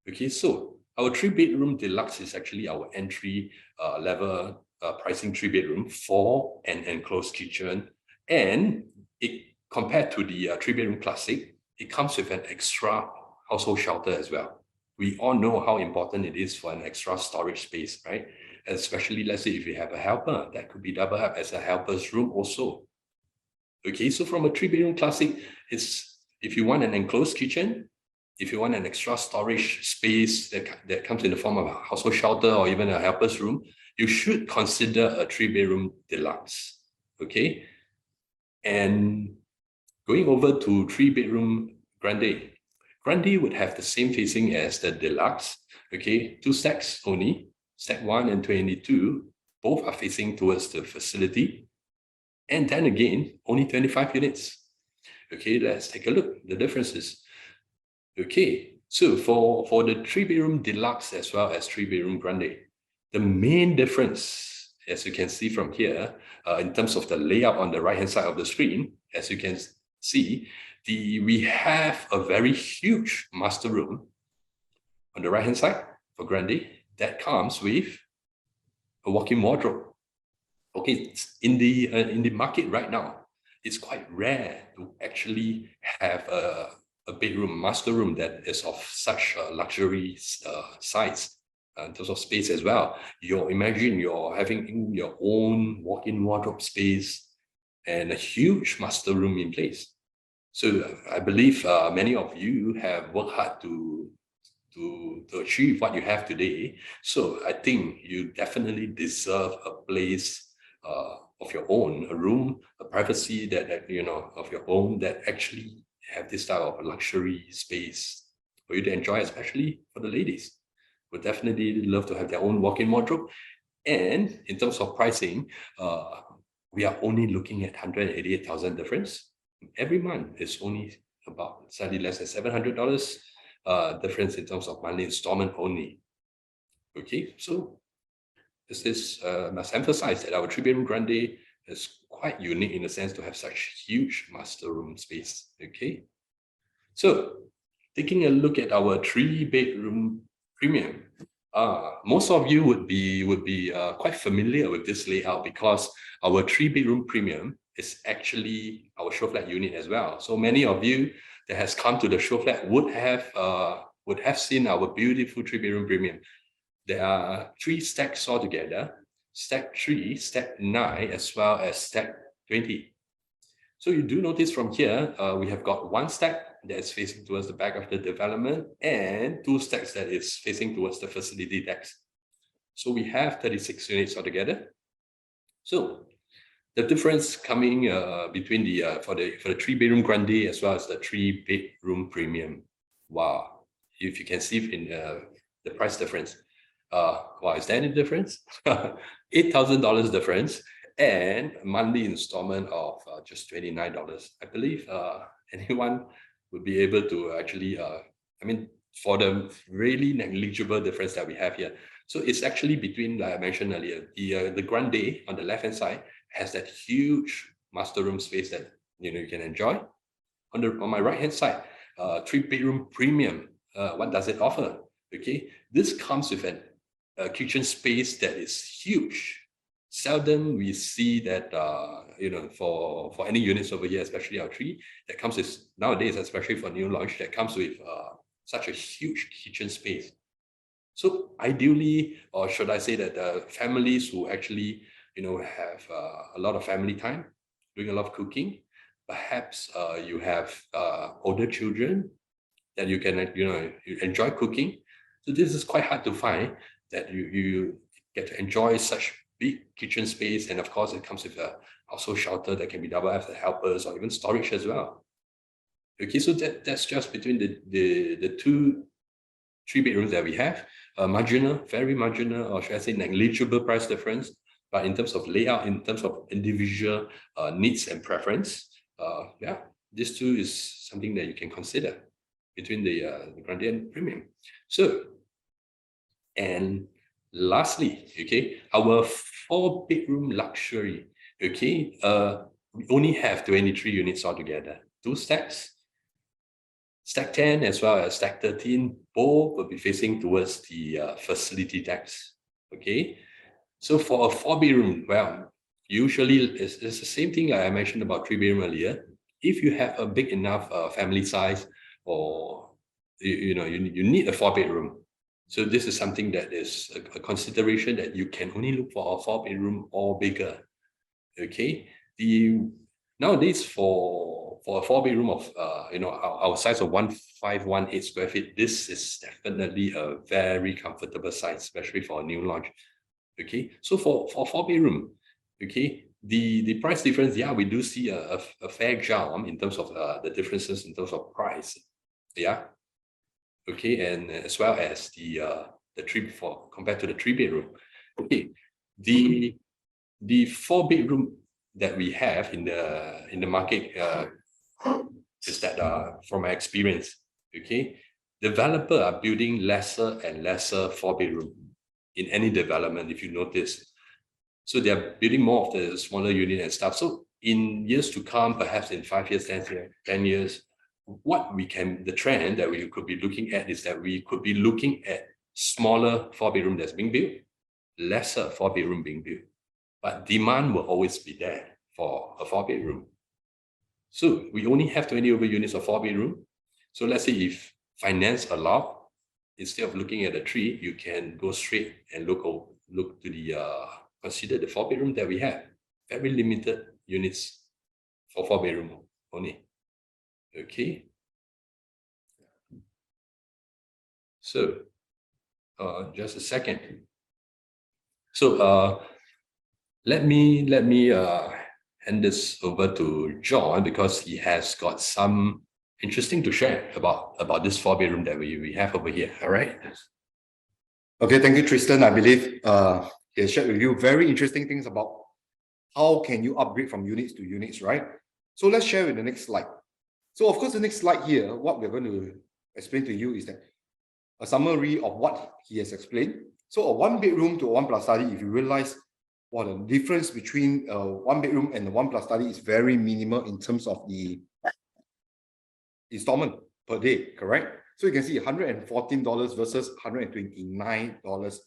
Okay, so our 3-bedroom deluxe is actually our entry level pricing 3-bedroom for an enclosed kitchen, and it compared to the 3-bedroom classic, it comes with an extra household shelter as well. We all know how important it is for an extra storage space, right? Especially, let's say, if you have a helper, that could be doubled up as a helper's room also. Okay, so from a 3-bedroom classic, it's if you want an enclosed kitchen, if you want an extra storage space that comes in the form of a household shelter or even a helper's room, you should consider a 3-bedroom deluxe. Okay, and going over to 3-bedroom grande. Grande would have the same facing as the deluxe. Okay, 2 stacks only. Stack 1 and 22, both are facing towards the facility. And then again, only 25 units. Okay, let's take a look. The differences. Okay, so for the 3-bedroom deluxe as well as 3-bedroom grande, the main difference, as you can see from here, in terms of the layout on the right-hand side of the screen, as you can see, we have a very huge master room on the right-hand side for grande that comes with a walk-in wardrobe. Okay, in the market right now, it's quite rare to actually have a bedroom, master room that is of such a luxury size in terms of space as well. Imagine you're having your own walk-in wardrobe space and a huge master room in place. So I believe many of you have worked hard to achieve what you have today. So I think you definitely deserve a place of your own, a room, a privacy that of your own that actually have this type of luxury space for you to enjoy, especially for the ladies. Would definitely love to have their own walk-in wardrobe. And in terms of pricing, we are only looking at 188,000 difference. Every month it's only about slightly less than $700 difference in terms of monthly installment only. Okay, so this is must emphasize that our 3-bedroom grande is quite unique in the sense to have such huge master room space. Okay, so taking a look at our 3-bedroom premium. Most of you would be quite familiar with this layout because our 3-bedroom premium is actually our show flat unit as well. So many of you that has come to the show flat would have seen our beautiful 3-bedroom premium. There are 3 stacks altogether: stack 3, stack 9, as well as stack 20. So you do notice from here, we have got 1 stack that is facing towards the back of the development and 2 stacks that is facing towards the facility decks. So we have 36 units altogether. So the difference coming between the for the 3-bedroom grande as well as the 3-bedroom premium. Wow, if you can see in the price difference. Wow, is there any difference? $8,000 difference, and monthly installment of just $29. I believe anyone would be able to actually, I mean, for the really negligible difference that we have here. So it's actually between, like I mentioned earlier, the grande on the left-hand side has that huge master room space that you can enjoy. On my right-hand side, 3-bedroom premium. What does it offer? Okay, this comes with a kitchen space that is huge. Seldom we see that, for any units over here, especially our 3, that comes with, nowadays, especially for new launch, that comes with such a huge kitchen space. So ideally, or should I say that families who actually, have a lot of family time, doing a lot of cooking, perhaps you have older children that you can, you enjoy cooking. So this is quite hard to find, that you get to enjoy such big kitchen space, and of course it comes with a household shelter that can be double as helpers or even storage as well. Okay, so that's just between the 2 3-bedrooms that we have. Marginal, very marginal, or should I say negligible price difference. But in terms of layout, in terms of individual needs and preference, yeah, this too is something that you can consider between the grande and premium. So, and lastly, okay, our 4-bedroom luxury, okay, we only have 23 units altogether. 2 stacks, stack 10 as well as stack 13, both will be facing towards the facility decks, okay? So for a 4-bedroom, well, usually it's the same thing like I mentioned about 3-bedroom earlier. If you have a big enough family size, or you need a 4-bedroom. So this is something that is a consideration, that you can only look for a 4-bedroom or bigger. Okay, nowadays for a 4-bedroom of our size of 1518 square feet, this is definitely a very comfortable size, especially for a new launch. Okay, so for 4-bedroom, okay, the price difference, yeah, we do see a fair jump in terms of the differences in terms of price. Yeah, okay, and as well as the compared to the 3-bedroom. Okay, the 4-bedroom that we have in the market is that from my experience, okay, developer are building lesser and lesser 4-bedroom in any development, if you notice. So they are building more of the smaller unit and stuff. So in years to come, perhaps in 5 years, 10 years, the trend that we could be looking at is that we could be looking at smaller 4-bedroom that's being built, lesser 4-bedroom being built. But demand will always be there for a 4-bedroom. So we only have 20 over units of 4-bedroom. So let's say if finance allow, instead of looking at the 3, you can go straight and look to the consider the 4-bedroom that we have. Very limited units for 4-bedroom only. Okay. So just a second. So let me hand this over to John, because he has got some interesting to share about this 4-bedroom that we have over here. All right. Okay, thank you, Tristan. I believe he has shared with you very interesting things about how can you upgrade from units to units, right? So let's share with the next slide. So of course, the next slide here, what we're going to explain to you is that a summary of what he has explained. So a 1-bedroom to a 1+ study, if you realize what the difference between a 1-bedroom and a 1+ study is very minimal in terms of the installment per day, correct? So you can see $114 versus $129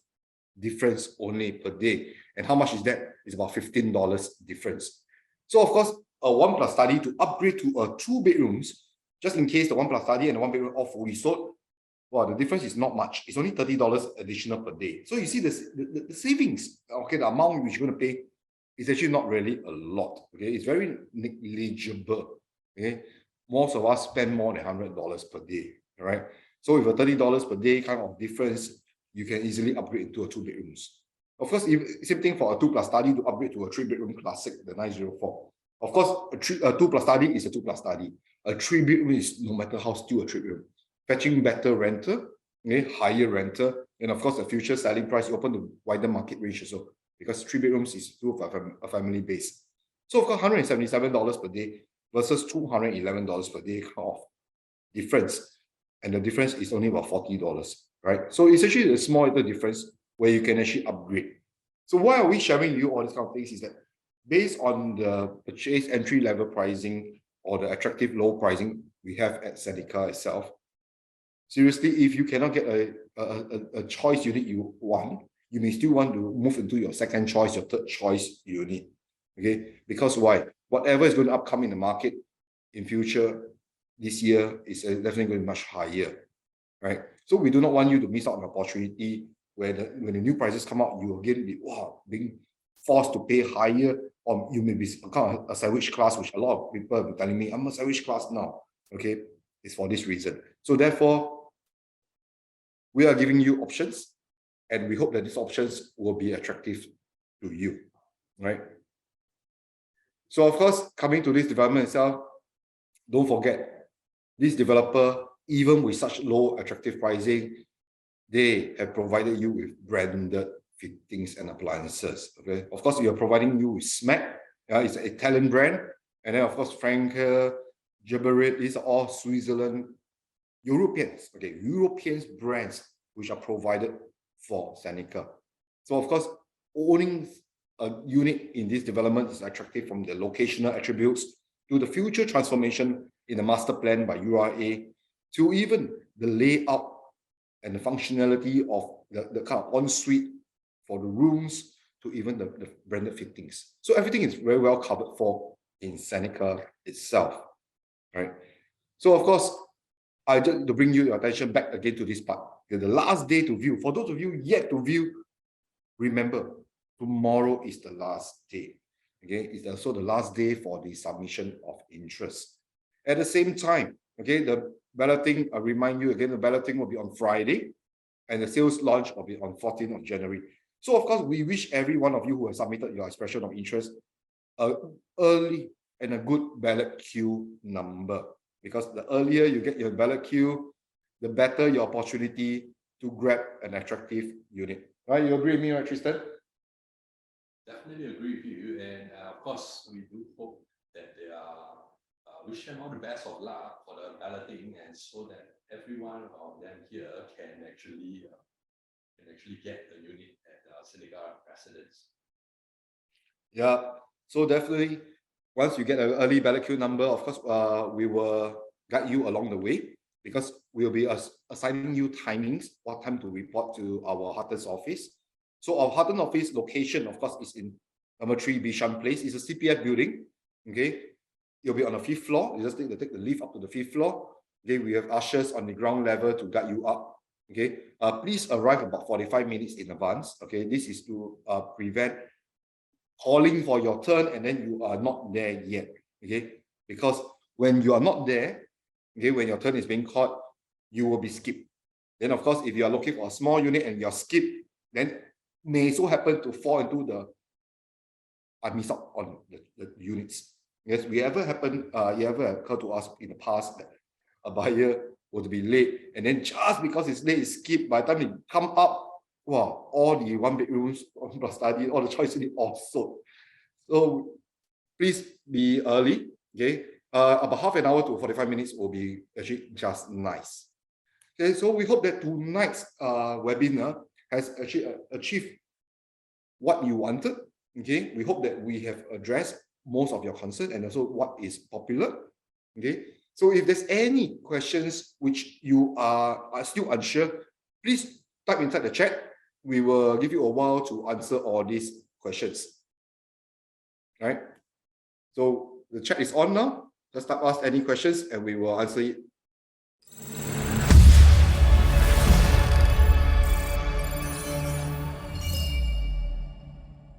difference only per day. And how much is that? It's about $15 difference. So of course, a 1+ study to upgrade to a 2 bedrooms, just in case the 1+ study and the 1 bedroom are fully sold, well, the difference is not much. It's only $30 additional per day. So you see the savings, okay, the amount which you're going to pay is actually not really a lot. Okay, it's very negligible. Okay, most of us spend more than $100 per day. All right. So with a $30 per day kind of difference, you can easily upgrade into a 2 bedrooms. Of course, same thing for a 2+ study to upgrade to a 3 bedroom classic, the 904. Of course, a 2+ study is a 2+ study. A 3 bedroom is no matter how still a 3 bedroom. Fetching better renter, okay, higher renter, and of course the future selling price open to wider market range also, because 3 bedrooms is still a family base. So of course, $177 per day versus $211 per day of difference, and the difference is only about $40, right? So it's actually a small little difference where you can actually upgrade. So why are we sharing you all these kind of things is that based on the purchase entry level pricing or the attractive low pricing we have at Seneca itself, seriously, if you cannot get a choice unit you want, you may still want to move into your second choice, your third choice unit. Okay, because why? Whatever is going to upcome in the market in future this year is definitely going to be much higher, right? So we do not want you to miss out on an opportunity where when the new prices come out, you will again be being forced to pay higher, or you may be kind of a sandwich class, which a lot of people have been telling me, I'm a sandwich class now. Okay, it's for this reason. So therefore, we are giving you options, and we hope that these options will be attractive to you, right? So of course, coming to this development itself, don't forget, this developer, even with such low attractive pricing, they have provided you with branded fittings and appliances. Okay, of course, we are providing you with SMAC. It's an Italian brand, and then of course, Franke, Geberit, these are all Switzerland, Europeans. Okay, Europeans brands which are provided for Seneca. So of course, owning a unit in this development is attractive from the locational attributes to the future transformation in the master plan by URA, to even the layout and the functionality of the kind of ensuite for the rooms, to even the branded fittings. So everything is very well covered for in Seneca itself, right? So of course, I just to bring your attention back again to this part. The last day to view. For those of you yet to view, remember, tomorrow is the last day. Okay, it's also the last day for the submission of interest. At the same time, okay, the balloting, I remind you again, the balloting will be on Friday, and the sales launch will be on 14th of January. So of course, we wish every one of you who has submitted your expression of interest a early and a good ballot queue number, because the earlier you get your ballot queue, the better your opportunity to grab an attractive unit. Right? You agree with me, right, Tristan? Definitely agree with you, and of course, we do hope that they are wish them all the best of luck for the balloting, and so that every one of them here can actually get the unit at Sceneca Residence. Yeah, so definitely, once you get an early ballot queue number, of course, we will guide you along the way, because we will be assigning you timings, what time to report to our Huttons office. So our Huttons office location, of course, is in number 3 Bishan Place. It's a CPF building. Okay, you'll be on the 5th floor. You just need to take the lift up to the 5th floor. Okay, we have ushers on the ground level to guide you up. Okay, please arrive about 45 minutes in advance. Okay, this is to prevent calling for your turn and then you are not there yet. Okay, because when you are not there, okay, when your turn is being called, you will be skipped. Then of course, if you are looking for a small unit and you're skipped, then may so happen to fall into the I miss out on the units. Yes, it ever occurred to us in the past that a buyer would be late, and then just because it's late, it's skipped. By the time they come up, wow, all the 1 bedrooms, 1+ study, all the choice units all sold. So please be early. Okay, about half an hour to 45 minutes will be actually just nice. Okay, so we hope that tonight's webinar has actually achieved what you wanted. Okay, we hope that we have addressed most of your concerns and also what is popular. Okay, So if there's any questions which you are still unsure, please type inside the chat. We will give you a while to answer all these questions. Right? So the chat is on now. Just type ask any questions and we will answer it